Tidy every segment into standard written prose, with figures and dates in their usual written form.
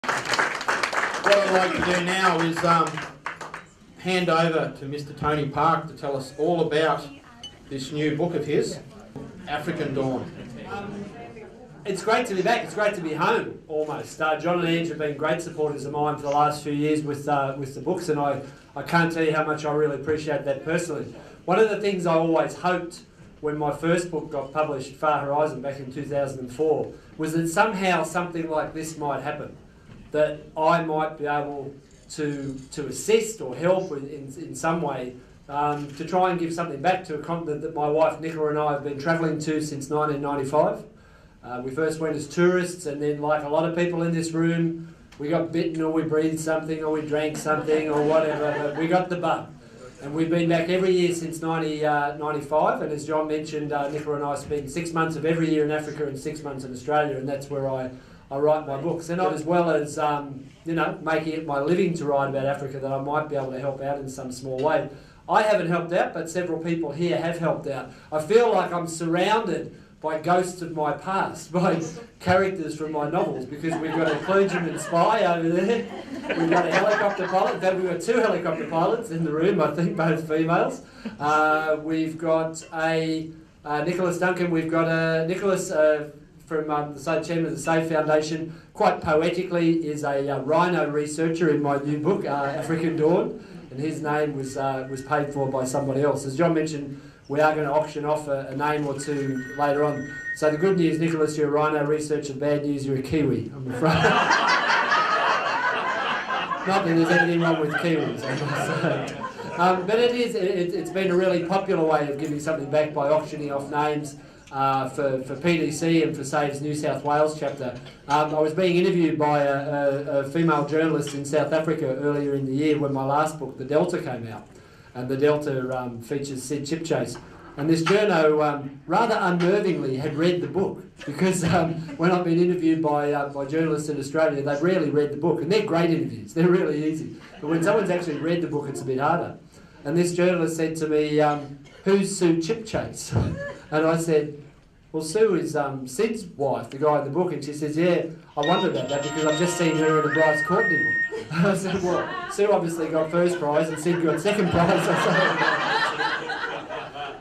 What I'd like to do now is hand over to Mr. Tony Park to tell us all about this new book of his, African Dawn. It's great to be back. It's great to be home, almost. John and Ange have been great supporters of mine for the last few years with the books, and I can't tell you how much I really appreciate that personally. One of the things I always hoped when my first book got published, Far Horizon, back in 2004, was that somehow something like this might happen, that I might be able to assist or help in some way to try and give something back to a continent that my wife Nicola and I have been travelling to since 1995. We first went as tourists, and then, like a lot of people in this room, we got bitten or we breathed something or we drank something or whatever, but we got the bug. And we've been back every year since 1995, and as John mentioned, Nicola and I spend 6 months of every year in Africa and 6 months in Australia, and that's where I write my books. And as well as making it my living to write about Africa, that I might be able to help out in some small way. I haven't helped out, but several people here have helped out. I feel like I'm surrounded by ghosts of my past, by characters from my novels, because we've got a clergyman spy over there, we've got a helicopter pilot, in fact we've got 2 helicopter pilots in the room, I think both females. We've got a Nicholas Duncan, we've got a Nicholas from the chairman of the Safe Foundation, quite poetically is a rhino researcher in my new book, African Dawn, and his name was paid for by somebody else. As John mentioned, we are going to auction off a name or two later on. So the good news, Nicholas, you're a rhino researcher. Bad news, you're a Kiwi, I'm afraid. Not that there's anything wrong with Kiwis, I must say. But it's been a really popular way of giving something back by auctioning off names for PDC and for SAVE's New South Wales chapter. I was being interviewed by a female journalist in South Africa earlier in the year when my last book, The Delta, came out. And The Delta features Sid Chipchase. And this journo, rather unnervingly, had read the book, because when I've been interviewed by journalists in Australia, they've rarely read the book, and they're great interviews, they're really easy. But when someone's actually read the book, it's a bit harder. And this journalist said to me, who's Sue Chipchase? And I said, well, Sue is Sid's wife, the guy in the book. And she says, yeah, I wonder about that because I've just seen her in a Bryce Courtney book. And I said, well, Sue obviously got first prize and Sid got second prize.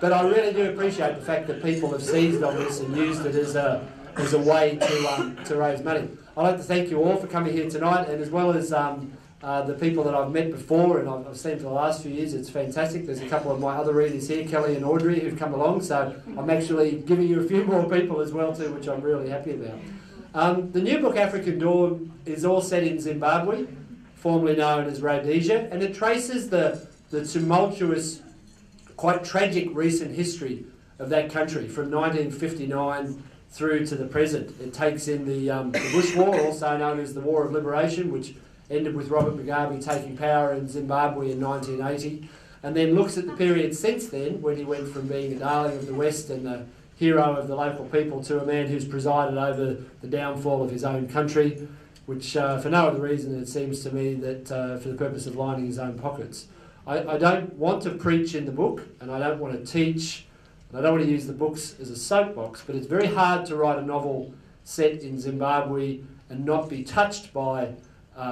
But I really do appreciate the fact that people have seized on this and used it as a way to raise money. I'd like to thank you all for coming here tonight, and as well as the people that I've met before and I've seen for the last few years. It's fantastic. There's a couple of my other readers here, Kelly and Audrey, who've come along, so I'm actually giving you a few more people as well too, which I'm really happy about. The new book, African Dawn, is all set in Zimbabwe, formerly known as Rhodesia, and it traces the tumultuous, quite tragic recent history of that country from 1959 through to the present. It takes in the Bush War, also known as the War of Liberation, which ended with Robert Mugabe taking power in Zimbabwe in 1980, and then looks at the period since then, when he went from being a darling of the West and the hero of the local people to a man who's presided over the downfall of his own country, which for no other reason, it seems to me, that for the purpose of lining his own pockets. I don't want to preach in the book, and I don't want to teach, and I don't want to use the books as a soapbox, but it's very hard to write a novel set in Zimbabwe and not be touched by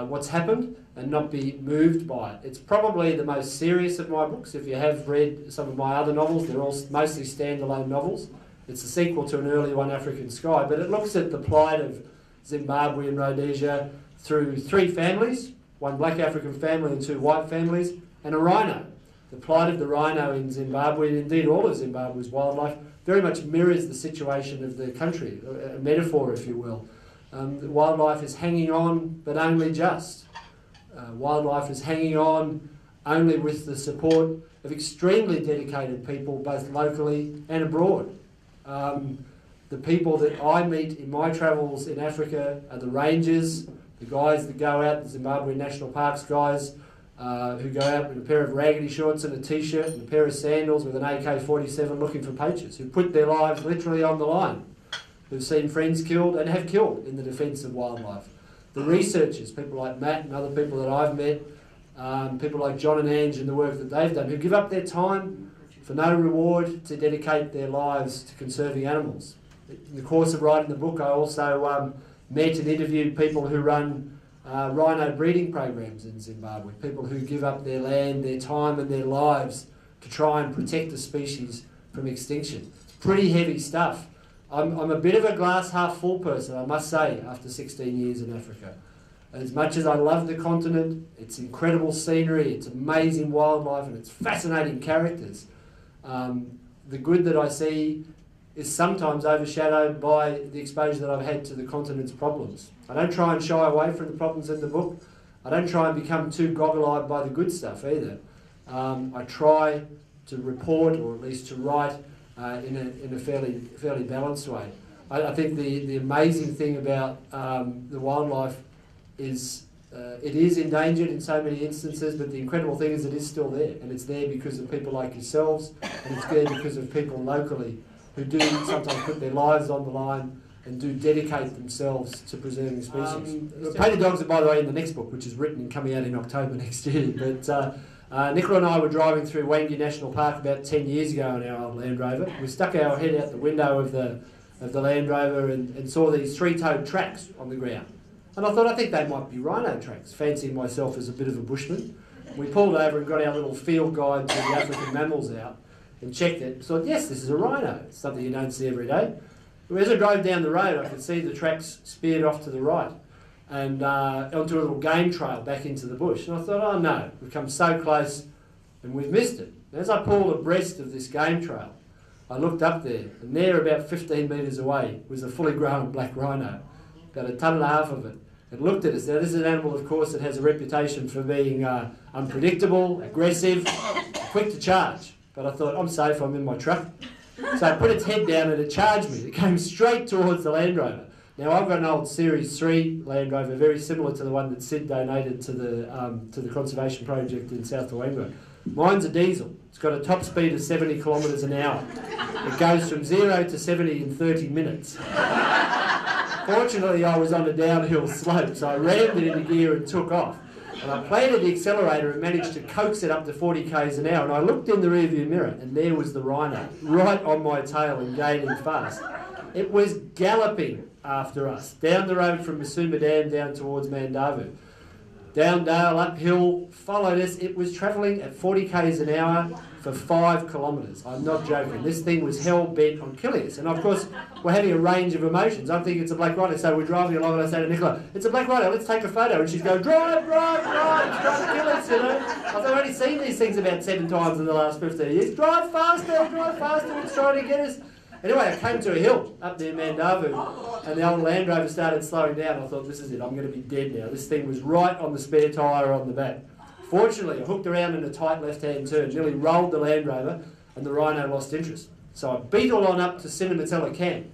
what's happened and not be moved by it. It's probably the most serious of my books. If you have read some of my other novels, they're all mostly standalone novels. It's a sequel to an earlier one, African Sky, but it looks at the plight of Zimbabwe and Rhodesia through 3 families, 1 black African family and 2 white families, and a rhino. The plight of the rhino in Zimbabwe, and indeed all of Zimbabwe's wildlife, very much mirrors the situation of the country, a metaphor, if you will. The wildlife is hanging on, but only just. Wildlife is hanging on only with the support of extremely dedicated people, both locally and abroad. The people that I meet in my travels in Africa are the rangers, the guys that go out, the Zimbabwe National Parks guys, who go out with a pair of raggedy shorts and a t-shirt and a pair of sandals with an AK-47 looking for poachers, who put their lives literally on the line, who've seen friends killed and have killed in the defence of wildlife. The researchers, people like Matt and other people that I've met, people like John and Ange and the work that they've done, who give up their time for no reward to dedicate their lives to conserving animals. In the course of writing the book, I also met and interviewed people who run rhino breeding programs in Zimbabwe, people who give up their land, their time and their lives to try and protect the species from extinction. Pretty heavy stuff. I'm a bit of a glass half full person, I must say, after 16 years in Africa. As much as I love the continent, it's incredible scenery, it's amazing wildlife and it's fascinating characters. The good that I see is sometimes overshadowed by the exposure that I've had to the continent's problems. I don't try and shy away from the problems in the book. I don't try and become too goggle-eyed by the good stuff either. I try to report, or at least to write, in a fairly balanced way. I think the amazing thing about the wildlife is it is endangered in so many instances, but the incredible thing is it is still there, and it's there because of people like yourselves, and it's there because of people locally who do sometimes put their lives on the line and do dedicate themselves to preserving species. Painted Dogs are, by the way, in the next book, which is written and coming out in October next year. But Nicola and I were driving through Wangi National Park about 10 years ago in our old Land Rover. We stuck our head out the window of the Land Rover and saw these three-toed tracks on the ground. And I thought, I think they might be rhino tracks, fancying myself as a bit of a bushman. We pulled over and got our little field guide to the African mammals out and checked it. Thought, yes, this is a rhino. It's something you don't see every day. As I drove down the road, I could see the tracks speared off to the right and onto a little game trail back into the bush. And I thought, oh no, we've come so close and we've missed it. And as I pulled abreast of this game trail, I looked up there, and there about 15 metres away was a fully grown black rhino, about 1.5 tons of it. It looked at us. Now this is an animal, of course, that has a reputation for being unpredictable, aggressive, quick to charge. But I thought, I'm safe, I'm in my truck. So I put its head down and it charged me. It came straight towards the Land Rover. Now I've got an old Series 3 Land Rover, very similar to the one that Sid donated to the conservation project in South Toowoomba. Mine's a diesel. It's got a top speed of 70 kilometres an hour. It goes from 0 to 70 in 30 minutes. Fortunately, I was on a downhill slope, so I rammed it into gear and took off. And I planted the accelerator and managed to coax it up to 40 k's an hour. And I looked in the rearview mirror, and there was the rhino, right on my tail and gaining fast. It was galloping after us, down the road from Musuma Dam down towards Mandavu. Down dale, uphill, followed us. It was travelling at 40 k's an hour for 5 kilometres. I'm not joking. This thing was hell-bent on killing us. And of course, we're having a range of emotions. I'm thinking it's a black rhino, so we're driving along and I say to Nicola, it's a black rhino, let's take a photo. And she's going, drive, drive, drive, it's trying to kill us, you know. I've only seen these things about 7 times in the last 15 years. Drive faster, it's trying to get us. Anyway, I came to a hill up near Mandavu, and the old Land Rover started slowing down. I thought, this is it, I'm going to be dead now. This thing was right on the spare tyre on the back. Fortunately, I hooked around in a tight left-hand turn, nearly rolled the Land Rover, and the rhino lost interest. So I beetled on up to Cinnamatella Camp,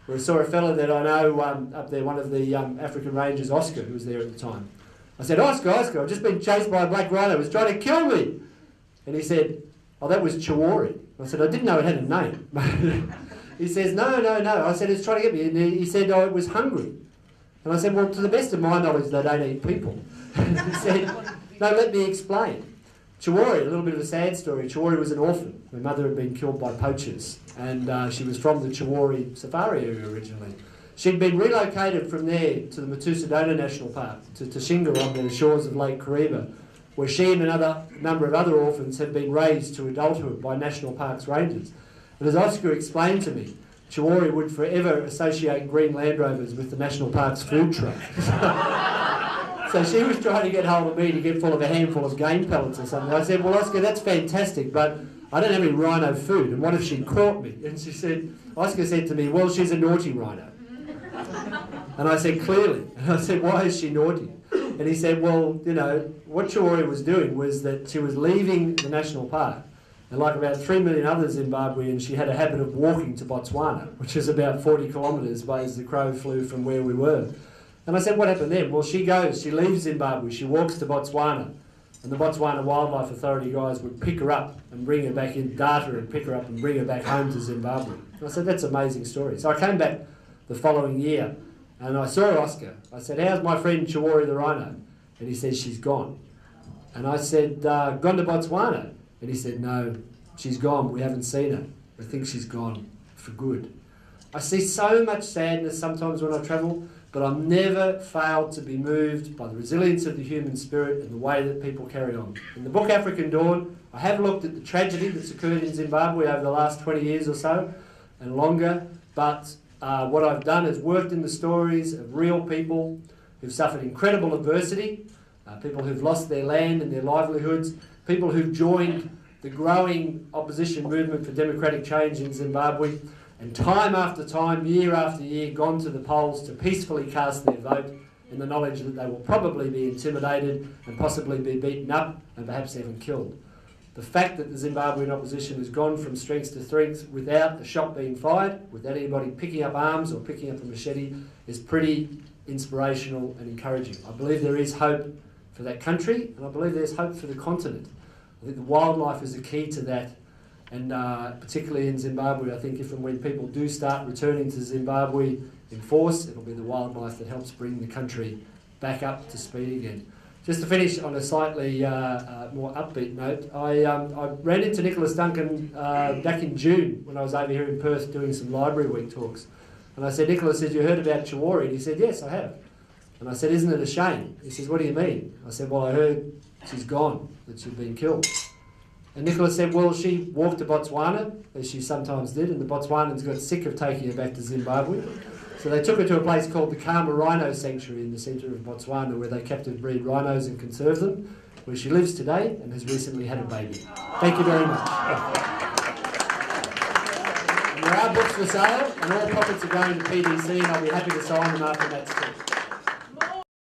where I saw a fellow that I know up there, one of the African Rangers, Oscar, who was there at the time. I said, Oscar, I've just been chased by a black rhino. It was trying to kill me. And he said, oh, that was Chiwori. I said, I didn't know it had a name. He says, no. I said, it's trying to get me. And he said, oh, it was hungry. And I said, well, to the best of my knowledge, they don't eat people. He said, no, let me explain. Chiwori, a little bit of a sad story. Chiwori was an orphan. Her mother had been killed by poachers, and she was from the Chiwori safari area originally. She'd been relocated from there to the Matusadona National Park, to Tashinga on the shores of Lake Kariba, where she and another number of other orphans had been raised to adulthood by National Parks rangers. And as Oscar explained to me, Chiwori would forever associate green Land Rovers with the National Parks food truck. So she was trying to get hold of me to get full of a handful of game pellets or something. I said, well, Oscar, that's fantastic, but I don't have any rhino food, and what if she caught me? And Oscar said to me, well, she's a naughty rhino. And I said, clearly. And I said, why is she naughty? And he said, well, you know, what Chiwori was doing was that she was leaving the national park, and like about 3 million other Zimbabweans, she had a habit of walking to Botswana, which is about 40 kilometres away as the crow flew from where we were. And I said, what happened then? Well, she leaves Zimbabwe, she walks to Botswana, and the Botswana Wildlife Authority guys would pick her up and bring her back in data and pick her up and bring her back home to Zimbabwe. And I said, that's an amazing story. So I came back the following year and I saw Oscar. I said, how's my friend Chiwori the rhino? And he said, she's gone. And I said, gone to Botswana? And he said, no, she's gone. We haven't seen her. I think she's gone for good. I see so much sadness sometimes when I travel, but I've never failed to be moved by the resilience of the human spirit and the way that people carry on. In the book African Dawn, I have looked at the tragedy that's occurred in Zimbabwe over the last 20 years or so and longer, but what I've done is worked in the stories of real people who've suffered incredible adversity, people who've lost their land and their livelihoods, people who've joined the growing opposition movement for democratic change in Zimbabwe, and time after time, year after year, gone to the polls to peacefully cast their vote in the knowledge that they will probably be intimidated and possibly be beaten up and perhaps even killed. The fact that the Zimbabwean opposition has gone from strength to strength without a shot being fired, without anybody picking up arms or picking up a machete, is pretty inspirational and encouraging. I believe there is hope for that country, and I believe there's hope for the continent. I think the wildlife is the key to that, and particularly in Zimbabwe, I think if and when people do start returning to Zimbabwe in force, it'll be the wildlife that helps bring the country back up to speed again. Just to finish on a slightly more upbeat note, I ran into Nicholas Duncan back in June when I was over here in Perth doing some Library Week talks. And I said, Nicholas, you heard about Chawari? And he said, yes, I have. And I said, isn't it a shame? He says, what do you mean? I said, well, I heard she's gone, that she'd been killed. And Nicholas said, well, she walked to Botswana, as she sometimes did, and the Botswanans got sick of taking her back to Zimbabwe. So they took her to a place called the Kama Rhino Sanctuary in the centre of Botswana, where they captive breed rhinos and conserve them, where she lives today and has recently had a baby. Thank you very much. And there are books for sale, and all profits are going to PDC, and I'll be happy to sign them after that's too.